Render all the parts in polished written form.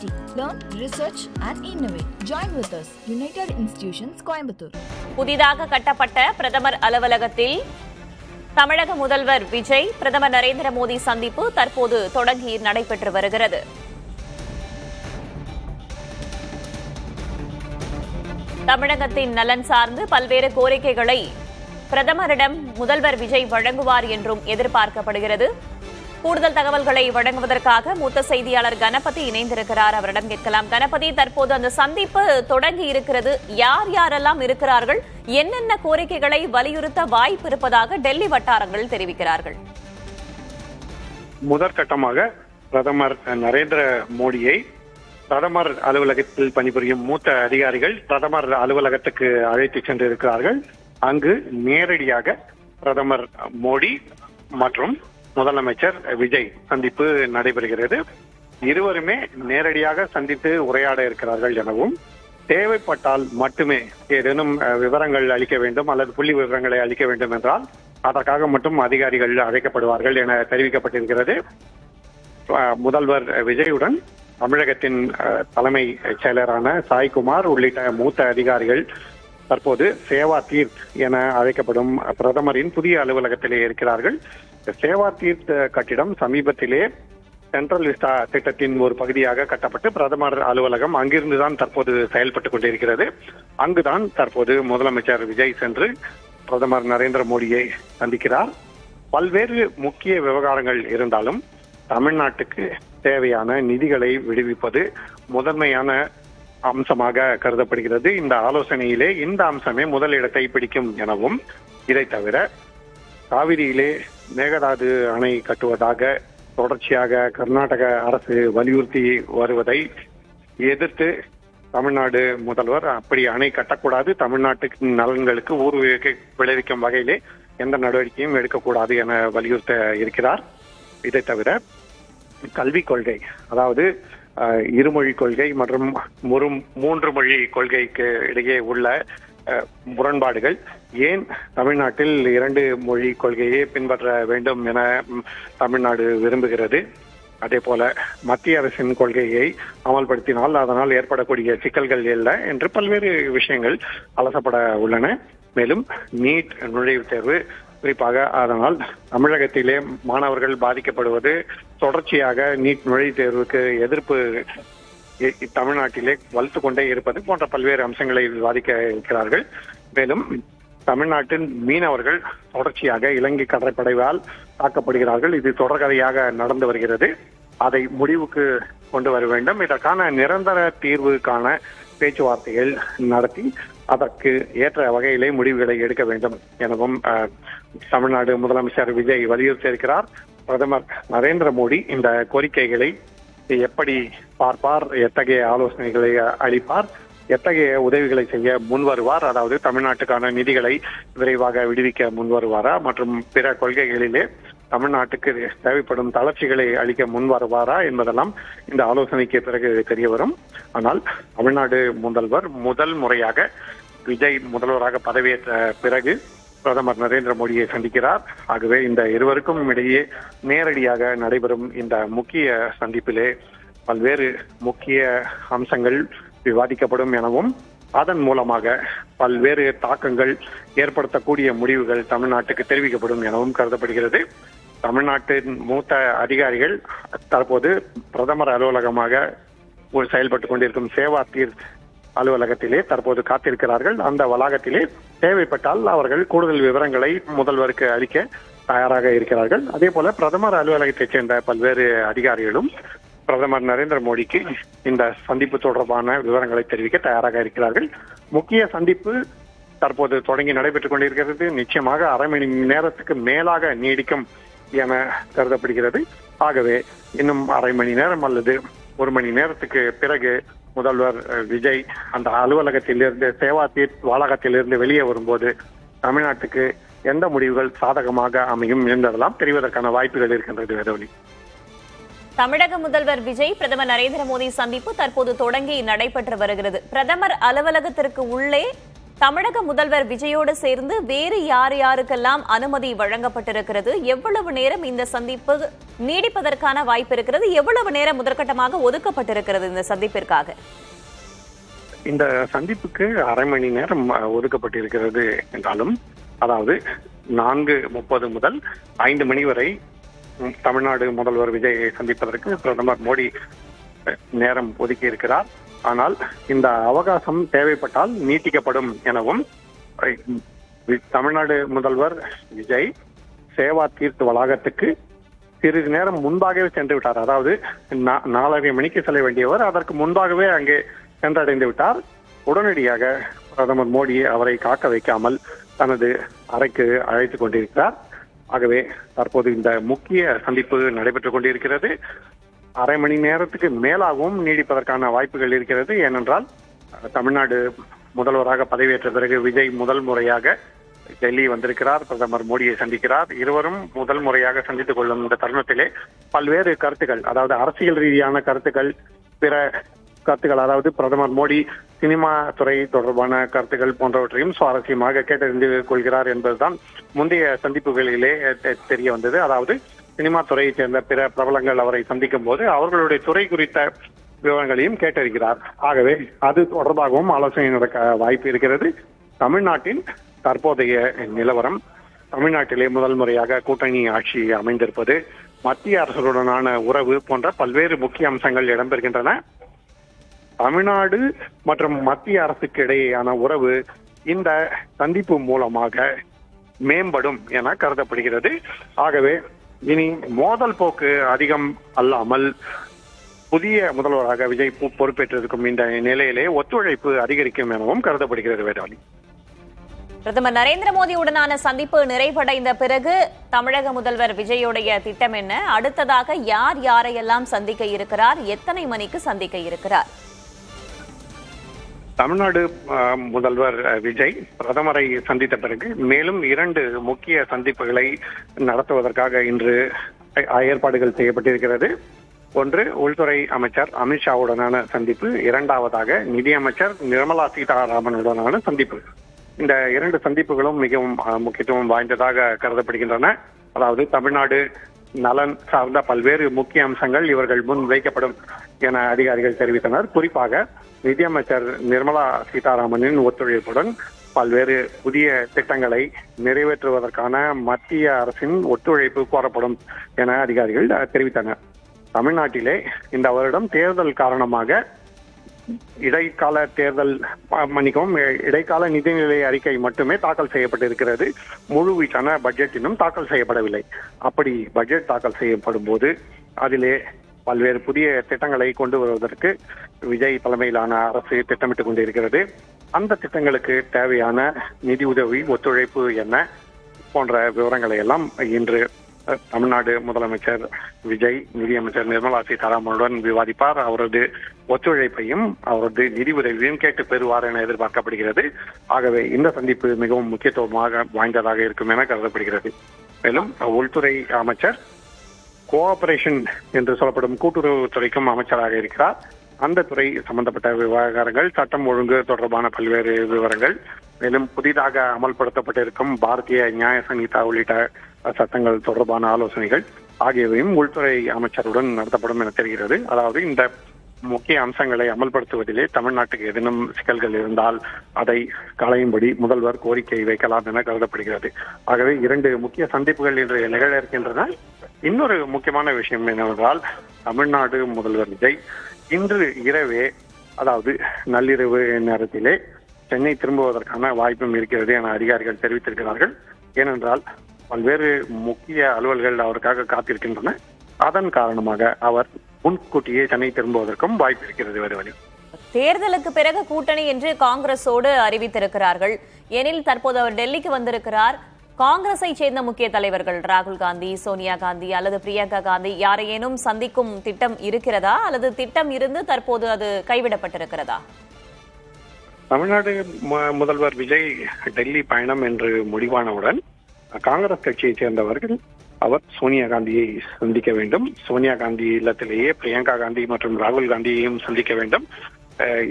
University. Learn, research and innovate. Join with us. United Institutions, Coimbatore. புதிதாக கட்டப்பட்ட பிரதமர் அலுவலகத்தில் தமிழக முதல்வர் விஜய் பிரதமர் நரேந்திர மோடி சந்திப்பு தற்போது தொடங்கி நடைபெற்று வருகிறது. தமிழகத்தின் நலன் சார்ந்து பல்வேறு கோரிக்கைகளை பிரதமரிடம் முதல்வர் விஜய் வழங்குவார் என்றும் எதிர்பார்க்கப்படுகிறது. கூடுதல் தகவல்களை வழங்குவதற்காக மூத்த செய்தியாளர் கணபதி இணைந்திருக்கிறார். அவரிடம் கேட்கலாம். கணபதி, தற்போது அந்த சந்திப்பு தொடங்கி இருக்கிறது. யார் யாரெல்லாம் இருக்கிறார்கள், என்னென்ன கோரிக்கைகளை வலியுறுத்த வாய்ப்பு இருப்பதாக டெல்லி வட்டாரங்கள் தெரிவிக்கிறார்கள்? முதற்கட்டமாக பிரதமர் நரேந்திர மோடியை பிரதமர் அலுவலகத்தில் பணிபுரியும் மூத்த அதிகாரிகள் பிரதமர் அலுவலகத்துக்கு அழைத்து சென்றிருக்கிறார்கள். அங்கு நேரடியாக பிரதமர் மோடி மற்றும் முதலமைச்சர் விஜய் சந்திப்பு நடைபெறுகிறது. இருவருமே நேரடியாக சந்தித்து உரையாட இருக்கிறார்கள் எனவும், தேவைப்பட்டால் மட்டுமே ஏதேனும் விவரங்கள் அளிக்க வேண்டும் அல்லது புள்ளி விவரங்களை அளிக்க வேண்டும் என்றால் அதற்காக மட்டும் அதிகாரிகள் அழைக்கப்படுவார்கள் என தெரிவிக்கப்பட்டிருக்கிறது. முதல்வர் விஜயுடன் தமிழகத்தின் தலைமை செயலரான சாய்குமார் உள்ளிட்ட மூத்த அதிகாரிகள் தற்போது சேவா தீர்த் என அழைக்கப்படும் பிரதமரின் புதிய அலுவலகத்திலே இருக்கிறார்கள். சேவா தீர்த் கட்டிடம் சமீபத்திலே சென்ட்ரல் விஸ்டா திட்டத்தின் ஒரு பகுதியாக கட்டப்பட்டு பிரதமர் அலுவலகம் அங்கிருந்துதான் தற்போது செயல்பட்டுக் கொண்டிருக்கிறது. அங்குதான் தற்போது முதலமைச்சர் விஜய் சென்று பிரதமர் நரேந்திர மோடியை சந்திக்கிறார். பல்வேறு முக்கிய விவகாரங்கள் இருந்தாலும் தமிழ்நாட்டுக்கு தேவையான நிதிகளை விடுவிப்பது முதன்மையான அம்சமாக கருதப்படுகிறது. இந்த ஆலோசனையிலே இந்த அம்சமே முதலிடத்தை பிடிக்கும் எனவும், இதை தவிர காவிரியிலே மேகதாது அணை கட்டுவதாக தொடர்ச்சியாக கர்நாடக அரசு வலியுறுத்தி வருவதை எதிர்த்து தமிழ்நாடு முதல்வர் அப்படி அணை கட்டக்கூடாது, தமிழ்நாட்டுக்கு நலன்களுக்கு ஊறு விளைவிக்கும் வகையிலே எந்த நடவடிக்கையும் எடுக்கக்கூடாது என வலியுறுத்த இருக்கிறார். இதை தவிர கல்விக் கொள்கை, அதாவது இருமொழி கொள்கை மற்றும் மூன்று மொழி கொள்கைக்கு இடையே உள்ள முரண்பாடுகள், ஏன் தமிழ்நாட்டில் 2 மொழி கொள்கையை பின்பற்ற வேண்டும் என தமிழ்நாடு விரும்புகிறது, அதே போல மத்திய அரசின் கொள்கையை அமல்படுத்தினால் அதனால் ஏற்படக்கூடிய சிக்கல்கள் இல்லை என்று பல்வேறு விஷயங்கள் அலசப்பட உள்ளன. மேலும் நீட் நுழைவுத் தேர்வு, குறிப்பாக அதனால் தமிழகத்திலே மாணவர்கள் பாதிக்கப்படுவது, தொடர்ச்சியாக நீட் நுழைவுத் தேர்வுக்கு எதிர்ப்பு தமிழ்நாட்டிலே வலுத்து கொண்டே இருப்பது போன்ற பல்வேறு அம்சங்களை விவாதிக்க இருக்கிறார்கள். மேலும் தமிழ்நாட்டின் மீனவர்கள் தொடர்ச்சியாக இலங்கை கடற்படையால் தாக்கப்படுகிறார்கள். இது தொடர்கதையாக நடந்து வருகிறது. அதை முடிவுக்கு கொண்டு வர வேண்டும். இதற்கான நிரந்தர தீர்வுக்கான பேச்சுவார்த்தைகள் நடத்தி அதற்கு ஏற்ற வகையிலே முடிவுகளை எடுக்க வேண்டும் எனவும் தமிழ்நாடு முதலமைச்சர் விஜய் வலியுறுத்தியிருக்கிறார். பிரதமர் நரேந்திர மோடி இந்த கோரிக்கைகளை எப்படி பார்ப்பார், எத்தகைய ஆலோசனைகளை அளிப்பார், எத்தகைய உதவிகளை செய்ய முன்வருவார், அதாவது தமிழ்நாட்டுக்கான நிதிகளை விரைவாக விடுவிக்க முன்வருவாரா மற்றும் பிற கொள்கைகளிலே தமிழ்நாட்டுக்கு தேவைப்படும் தளர்ச்சிகளை அளிக்க முன்வருவாரா என்பதெல்லாம் இந்த ஆலோசனைக்கு பிறகு தெரிய வரும். ஆனால் தமிழ்நாடு முதல்வர் முதல் முறையாக விஜய் முதல்வராக பதவியேற்ற பிறகு பிரதமர் நரேந்திர மோடியை சந்திக்கிறார். ஆகவே இந்த இருவருக்கும் இடையே நேரடியாக நடைபெறும் இந்த முக்கிய சந்திப்பிலே பல்வேறு முக்கிய அம்சங்கள் விவாதிக்கப்படும் எனவும், அதன் மூலமாக பல்வேறு தாக்கங்கள் ஏற்படுத்தக்கூடிய முடிவுகள் தமிழ்நாட்டுக்கு தெரிவிக்கப்படும் எனவும் கருதப்படுகிறது. தமிழ்நாட்டின் மூத்த அதிகாரிகள் தற்போது பிரதமர் அலுவலகமாக செயல்பட்டுக் கொண்டிருக்கும் சேவா தீர்த் அலுவலகத்திலே தற்போது காத்திருக்கிறார்கள். அந்த வளாகத்திலே தேவைப்பட்டால் அவர்கள் கூடுதல் விவரங்களை முதல்வருக்கு அளிக்க தயாராக இருக்கிறார்கள். அதே போல பிரதமர் அலுவலகத்தைச் சேர்ந்த பல்வேறு அதிகாரிகளும் பிரதமர் நரேந்திர மோடிக்கு இந்த சந்திப்பு தொடர்பான விவரங்களை தெரிவிக்க தயாராக இருக்கிறார்கள். முக்கிய சந்திப்பு தற்போது தொடங்கி நடைபெற்றுக் கொண்டிருக்கிறது. நிச்சயமாக அரை மணி நேரத்துக்கு மேலாக நீடிக்கும் என கருதப்படுகிறது. ஆகவே இன்னும் அரை மணி நேரம் அல்லது 1 மணி நேரத்துக்கு பிறகு முதல்வர் விஜய் அந்த அலுவலகத்திலிருந்து சேவா தீர்த் வளாகத்திலிருந்து வெளியே வரும்போது தமிழ்நாட்டுக்கு எந்த முடிவுகள் சாதகமாக அமையும் என்பதெல்லாம் தெரிவதற்கான வாய்ப்புகள் இருக்கின்றது. வேதவழி, தமிழக முதல்வர் விஜய் பிரதமர் நரேந்திர மோடி சந்திப்பு தற்போது தொடங்கி நடைபெற்று வருகிறது. பிரதமர் அலுவலகத்திற்கு உள்ளே தமிழக முதல்வர் விஜயோடு சேர்ந்து வேறு யார் யாருக்கெல்லாம் அனுமதி வழங்கப்பட்டிருக்கிறது? எவ்வளவு நேரம் இந்த சந்திப்பு நீடிப்பதற்கான வாய்ப்பு இருக்கிறது? எவ்வளவு நேரம் முதற்கட்டமாக ஒதுக்கப்பட்டிருக்கிறது இந்த சந்திப்பிற்காக? இந்த சந்திப்புக்கு அரை மணி நேரம் ஒதுக்கப்பட்டிருக்கிறது என்றாலும், அதாவது 4:30 முதல் 5 மணி வரை தமிழ்நாடு முதல்வர் விஜயை சந்திப்பதற்கு பிரதமர் மோடி நேரம் ஒதுக்கி இருக்கிறார். ஆனால் இந்த அவகாசம் தேவைப்பட்டால் நீட்டிக்கப்படும் எனவும் தமிழ்நாடு முதல்வர் விஜய் சேவா தீர்த் வளாகத்துக்கு சிறிது நேரம் முன்பாகவே சென்று விட்டார். அதாவது 4:30 மணிக்கு செல்ல வேண்டியவர் அதற்கு முன்பாகவே அங்கே சென்றடைந்து விட்டார். உடனடியாக பிரதமர் மோடி அவரை காக்க வைக்காமல் தனது அறைக்கு அழைத்துக் கொண்டிருக்கிறார். ஆகவே தற்போது இந்த முக்கிய சந்திப்பு நடைபெற்றுக் கொண்டிருக்கிறது. அரை மணி நேரத்துக்கு மேலாகவும் நீடிப்பதற்கான வாய்ப்புகள் இருக்கிறது. ஏனென்றால் தமிழ்நாடு முதல்வராக பதவியேற்ற பிறகு விஜய் முதல் முறையாக டெல்லி வந்திருக்கிறார். பிரதமர் மோடியை சந்திக்கிறார். இருவரும் முதல் முறையாக சந்தித்துக் கொள்ளும் இந்த தருணத்திலே பல்வேறு கருத்துக்கள், அதாவது அரசியல் ரீதியான கருத்துக்கள், பிற கருத்துக்கள், அதாவது பிரதமர் மோடி சினிமா துறை தொடர்பான கருத்துக்கள் போன்றவற்றையும் சுவாரஸ்யமாக கேட்டறிந்து கொள்கிறார் என்பதுதான் முந்தைய சந்திப்புகளிலே தெரிய வந்தது. அதாவது சினிமா துறையைச் சேர்ந்த பிற பிரபலங்கள் அவரை சந்திக்கும் போது அவர்களுடைய துறை குறித்த விவரங்களையும் கேட்டறிகிறார். ஆகவே அது தொடர்பாகவும் ஆலோசனை நடக்க வாய்ப்பு இருக்கிறது. தமிழ்நாட்டின் தற்போதைய நிலவரம், தமிழ்நாட்டிலே முதல் முறையாக கூட்டணி ஆட்சி அமைந்திருப்பது, மத்திய அரசுடனான உறவு போன்ற பல்வேறு முக்கிய அம்சங்கள் இடம்பெறுகின்றன. தமிழ்நாடு மற்றும் மத்திய அரசுக்கு இடையேயான உறவு இந்த சந்திப்பு மூலமாக மேம்படும் என கருதப்படுகிறது. ஆகவே இனி மோதல் போக்கு அதிகம் அல்லாமல் புதிய முதல்வராக விஜய் பொறுப்பேற்றிருக்கும் இந்த நிலையிலே ஒத்துழைப்பு அதிகரிக்கும் எனவும் கருதப்படுகிறது. வேதாளி, பிரதமர் நரேந்திர மோடியுடனான சந்திப்பு நிறைவடைந்த பிறகு தமிழக முதல்வர் விஜயோடைய திட்டம் என்ன? அடுத்ததாக யார் யாரையெல்லாம் சந்திக்க இருக்கிறார்? எத்தனை மணிக்கு சந்திக்க இருக்கிறார்? தமிழ்நாடு முதல்வர் விஜய் பிரதமரை சந்தித்த பிறகு மேலும் 2 முக்கிய சந்திப்புகளை நடத்துவதற்காக இன்று ஏற்பாடுகள் செய்யப்பட்டிருக்கிறது. ஒன்று உள்துறை அமைச்சர் அமித்ஷாவுடனான சந்திப்பு, இரண்டாவதாக நிதியமைச்சர் நிர்மலா சீதாராமனுடனான சந்திப்பு. இந்த 2 சந்திப்புகளும் மிகவும் முக்கியத்துவம் வாய்ந்ததாக கருதப்படுகின்றன. அதாவது தமிழ்நாடு நலன் சார்ந்த பல்வேறு முக்கிய அம்சங்கள் இவர்கள் முன் வைக்கப்படும் என அதிகாரிகள் தெரிவித்தனர். குறிப்பாக நிதியமைச்சர் நிர்மலா சீதாராமனின் ஒத்துழைப்புடன் பல்வேறு புதிய திட்டங்களை நிறைவேற்றுவதற்கான மத்திய அரசின் ஒத்துழைப்பு கோரப்படும் என அதிகாரிகள் தெரிவித்தனர். தமிழ்நாட்டிலே இந்த வருடம் தேர்தல் காரணமாக இடைக்கால நிதிநிலை அறிக்கை மட்டுமே தாக்கல் செய்யப்பட்டிருக்கிறது. முழுவீச்சான பட்ஜெட் இன்னும் தாக்கல் செய்யப்படவில்லை. அப்படி பட்ஜெட் தாக்கல் செய்யப்படும் போது அதிலே பல்வேறு புதிய திட்டங்களை கொண்டு வருவதற்கு விஜய் தலைமையிலான அரசு திட்டமிட்டுக் கொண்டிருக்கிறது. அந்த திட்டங்களுக்கு தேவையான நிதி உதவி, ஒத்துழைப்பு என்ன போன்ற விவரங்களை எல்லாம் இன்று தமிழ்நாடு முதலமைச்சர் விஜய் நிதியமைச்சர் நிர்மலா சீதாராமனுடன் விவாதிப்பார். அவரது ஒத்துழைப்பையும் அவரது நிதி உதவியையும் கேட்டு பெறுவார் என எதிர்பார்க்கப்படுகிறது. ஆகவே இந்த சந்திப்பு மிகவும் முக்கியத்துவமாக வாய்ந்ததாக இருக்கும் என கருதப்படுகிறது. மேலும் உள்துறை அமைச்சர் கோஆபரேஷன் என்று சொல்லப்படும் கூட்டுறவுத்துறைக்கும் அமைச்சராக இருக்கிறார். அந்த துறை சம்பந்தப்பட்ட விவகாரங்கள், சட்டம் ஒழுங்கு தொடர்பான பல்வேறு விவரங்கள், மேலும் புதிதாக அமல்படுத்தப்பட்டிருக்கும் பாரதிய நியாய சங்கீதா உள்ளிட்ட சட்டங்கள் தொடர்பான ஆலோசனைகள் ஆகியவையும் உள்துறை அமைச்சருடன் நடத்தப்படும் என தெரிகிறது. அதாவது இந்த முக்கிய அம்சங்களை அமல்படுத்துவதிலே தமிழ்நாட்டுக்கு ஏதேனும் சிக்கல்கள் இருந்தால் அதை களையும்படி முதல்வர் கோரிக்கை வைக்கலாம் என கருதப்படுகிறது. ஆகவே 2 முக்கிய சந்திப்புகள் இன்று நிகழ இருக்கின்றன. இன்னொரு முக்கியமான விஷயம் என்னவென்றால், தமிழ்நாடு முதல்வர் விஜய் இன்று இரவே, அதாவது நள்ளிரவு நேரத்திலே சென்னை திரும்புவதற்கான வாய்ப்பும் இருக்கிறது என அதிகாரிகள் தெரிவித்திருக்கிறார்கள். ஏனென்றால் பல்வேறு முக்கிய அலுவல்கள் அவருக்காக காத்திருக்கின்றன. அதன் காரணமாக அவர் முன்கூட்டியே சென்னை திரும்புவதற்கும் வாய்ப்பு இருக்கிறது. வேறுவழி, தேர்தலுக்கு பிறகு கூட்டணி என்று காங்கிரஸோடு அறிவித்திருக்கிறார்கள். எனில் தற்போது அவர் டெல்லிக்கு வந்திருக்கிறார். காங்கிரஸை சேர்ந்த முக்கிய தலைவர்கள் ராகுல் காந்தி, சோனியா காந்தி அல்லது பிரியங்கா காந்தி யாரையேனும் சந்திக்கும் திட்டம் இருக்கிறதா, அல்லது திட்டம் இருந்து தற்போது அது கைவிடப்பட்டிருக்கிறதா? தமிழ்நாடு முதல்வர் விஜய் டெல்லி பயணம் என்று முடிவானவுடன் காங்கிரஸ் கட்சியைச் சேர்ந்தவர்கள் அவர் சோனியா காந்தியை சந்திக்க வேண்டும். சோனியா காந்தி இல்லத்திலேயே பிரியங்கா காந்தி மற்றும் ராகுல் காந்தியையும் சந்திக்க வேண்டும்.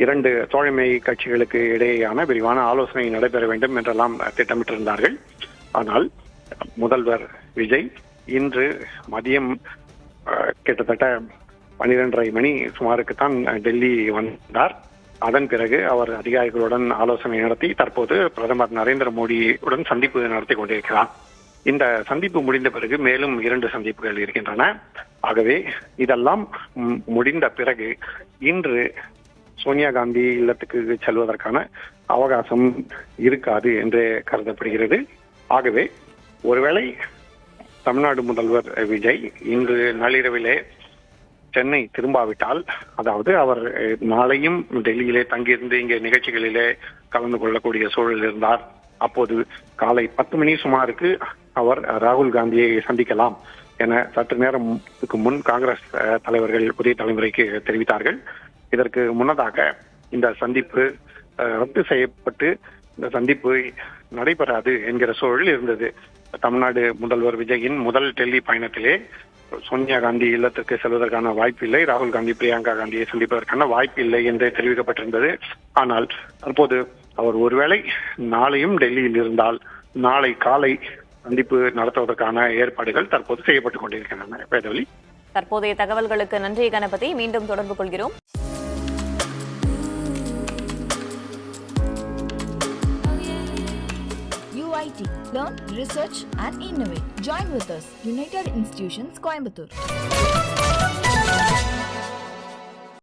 இரண்டு தோழமை கட்சிகளுக்கு இடையேயான விரிவான ஆலோசனை நடைபெற வேண்டும் என்றெல்லாம் திட்டமிட்டிருந்தார்கள். ஆனால் முதல்வர் விஜய் இன்று மதியம் கிட்டத்தட்ட 12:30 மணி சுமாருக்குத்தான் டெல்லி வந்தார். அதன் பிறகு அவர் அதிகாரிகளுடன் ஆலோசனை நடத்தி தற்போது பிரதமர் நரேந்திர மோடியுடன் சந்திப்பு நடத்தி கொண்டிருக்கிறார். இந்த சந்திப்பு முடிந்த பிறகு மேலும் 2 சந்திப்புகள் இருக்கின்றன. ஆகவே இதெல்லாம் முடிந்த பிறகு இன்று சோனியா காந்தி இல்லத்துக்கு செல்வதற்கான அவகாசம் இருக்காது என்று கருதப்படுகிறது. ஆகவே ஒருவேளை தமிழ்நாடு முதல்வர் விஜய் இன்று நள்ளிரவிலே சென்னை திரும்பாவிட்டால், அதாவது அவர் நாளையும் டெல்லியிலே தங்கியிருந்து இங்கே நிகழ்ச்சிகளிலே கலந்து கொள்ளக்கூடிய சூழல் இருந்தார். அப்போது காலை 10 மணி சுமாருக்கு அவர் ராகுல் காந்தியை சந்திக்கலாம் என சற்று நேரத்துக்கு முன் காங்கிரஸ் தலைவர்கள் புதிய தலைமுறைக்கு தெரிவித்தார்கள். இதற்கு முன்னதாக இந்த சந்திப்பு ரத்து செய்யப்பட்டு இந்த சந்திப்பு நடைபெறாது என்கிற சூழல் இருந்தது. தமிழ்நாடு முதல்வர் விஜயின் முதல் டெல்லி பயணத்திலே சோனியா காந்தி இல்லத்திற்கு செல்வதற்கான வாய்ப்பில்லை, ராகுல் காந்தி பிரியங்கா காந்தியை சந்திப்பதற்கான வாய்ப்பில்லை என்று தெரிவிக்கப்பட்டிருந்தது. ஆனால் தற்போது அவர் ஒருவேளை நாளையும் டெல்லியில் இருந்தால் நாளை காலை சந்திப்பு நடத்துவதற்கான ஏற்பாடுகள் தற்போது செய்யப்பட்டுக் கொண்டிருக்கின்றன. வேதவழி, தற்போதைய தகவல்களுக்கு நன்றி கணபதி. மீண்டும் தொடர்பு கொள்கிறோம். UIT. Learn, research and innovate. Join with us. United Institutions, Coimbatore.